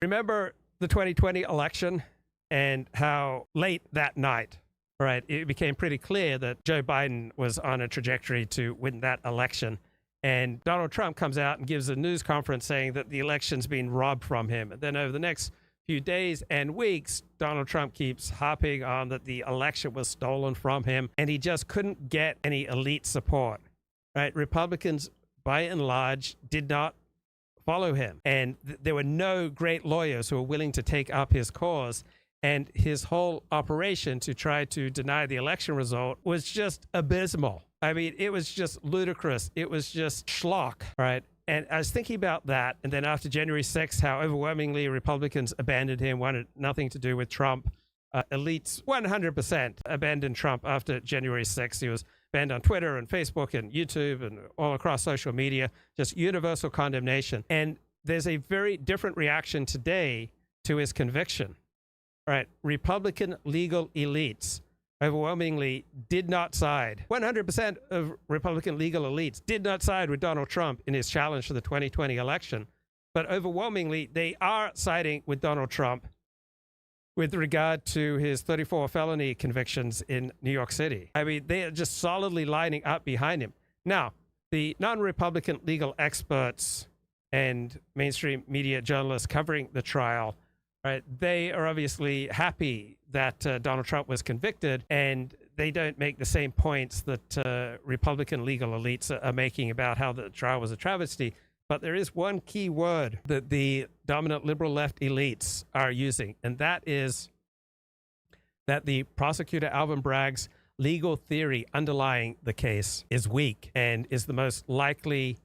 Remember the 2020 election and how late that night, right, it became pretty clear that Joe Biden was on a trajectory to win that election. And Donald Trump comes out and gives a news conference saying that the election's been robbed from him. And then over the next few days and weeks, Donald Trump keeps harping on that the election was stolen from him, and he just couldn't get any elite support, right? Republicans, by and large, did not follow him. And there were no great lawyers who were willing to take up his cause. And his whole operation to try to deny the election result was just abysmal. I mean, it was just ludicrous. It was just schlock, right? And I was thinking about that. And then after January 6th, how overwhelmingly Republicans abandoned him, wanted nothing to do with Trump. Elites 100% abandoned Trump after January 6th. He was banned on Twitter and Facebook and YouTube and all across social media, just universal condemnation. And there's a very different reaction today to his conviction. Right, Republican legal elites overwhelmingly did not side. 100% of Republican legal elites did not side with Donald Trump in his challenge to the 2020 election. But overwhelmingly, they are siding with Donald Trump with regard to his 34 felony convictions in New York City. I mean, they are just solidly lining up behind him. Now, the non-Republican legal experts and mainstream media journalists covering the trial, right, they are obviously happy that Donald Trump was convicted, and they don't make the same points that Republican legal elites are making about how the trial was a travesty. But there is one key word that the dominant liberal left elites are using, and that is that the prosecutor Alvin Bragg's legal theory underlying the case is weak and is the most likely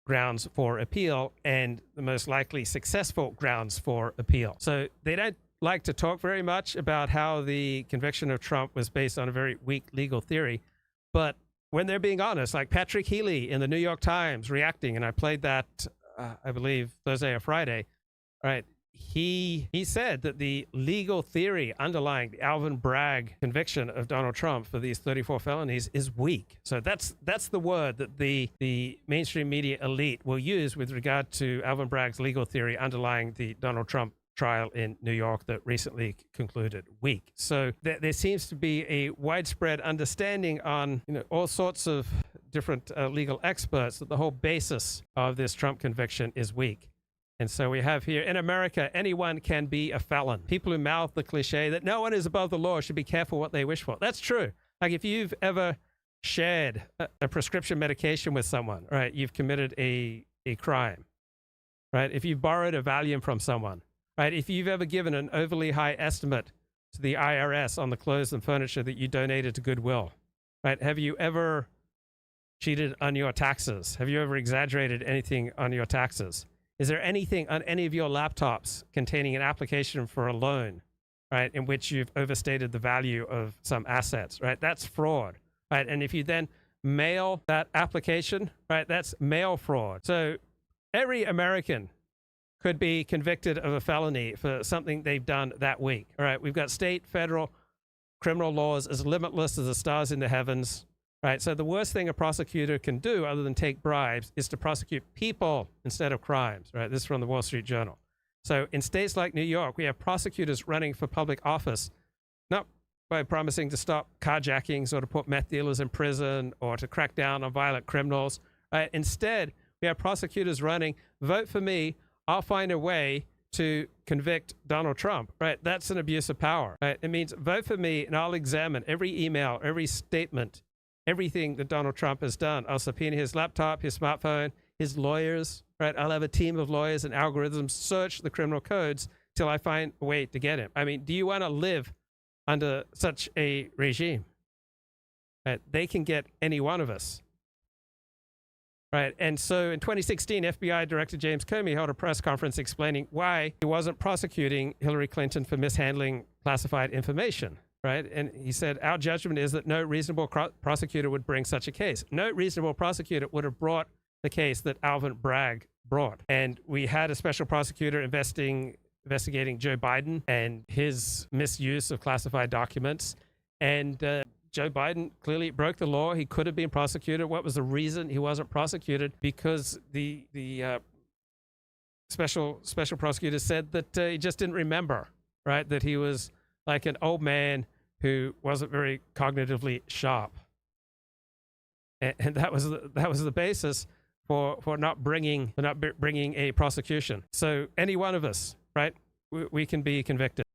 grounds for appeal and the most likely successful grounds for appeal. So they don't like to talk very much about how the conviction of Trump was based on a very weak legal theory. But when they're being honest, like Patrick Healy in the New York Times reacting, and I played that, I believe, Thursday or Friday, right? He said that the legal theory underlying the Alvin Bragg conviction of Donald Trump for these 34 felonies is weak. So that's the word that the mainstream media elite will use with regard to Alvin Bragg's legal theory underlying the Donald Trump trial in New York that recently concluded weak. So there seems to be a widespread understanding on all sorts of different legal experts that the whole basis of this Trump conviction is weak. And so we have here, in America, anyone can be a felon. People who mouth the cliche that no one is above the law should be careful what they wish for. That's true. Like if you've ever shared a prescription medication with someone, right, you've committed a crime, right? If you've borrowed a Valium from someone, right? If you've ever given an overly high estimate to the IRS on the clothes and furniture that you donated to Goodwill, right? Have you ever cheated on your taxes? Have you ever exaggerated anything on your taxes? Is there anything on any of your laptops containing an application for a loan, right, in which you've overstated the value of some assets, right? That's fraud, right? And if you then mail that application, right, that's mail fraud. So every American could be convicted of a felony for something they've done that week, all right? We've got state, federal, criminal laws as limitless as the stars in the heavens. Right, so the worst thing a prosecutor can do other than take bribes is to prosecute people instead of crimes, right? This is from the Wall Street Journal. So in states like New York, we have prosecutors running for public office, not by promising to stop carjackings or to put meth dealers in prison or to crack down on violent criminals. Right? Instead, we have prosecutors running, vote for me, I'll find a way to convict Donald Trump, right? That's an abuse of power, right? It means vote for me and I'll examine every email, every statement, everything that Donald Trump has done. I'll subpoena his laptop, his smartphone, his lawyers, right? I'll have a team of lawyers and algorithms search the criminal codes till I find a way to get him. I mean, do you want to live under such a regime? Right? They can get any one of us. Right? And so in 2016, FBI Director James Comey held a press conference explaining why he wasn't prosecuting Hillary Clinton for mishandling classified information. Right? And he said, our judgment is that no reasonable prosecutor would bring such a case. No reasonable prosecutor would have brought the case that Alvin Bragg brought. And we had a special prosecutor investigating Joe Biden and his misuse of classified documents. And Joe Biden clearly broke the law. He could have been prosecuted. What was the reason he wasn't prosecuted? Because the special prosecutor said that he just didn't remember, right? That he was like an old man who wasn't very cognitively sharp, and that was the basis for not bringing a prosecution. So any one of us, right? We can be convicted.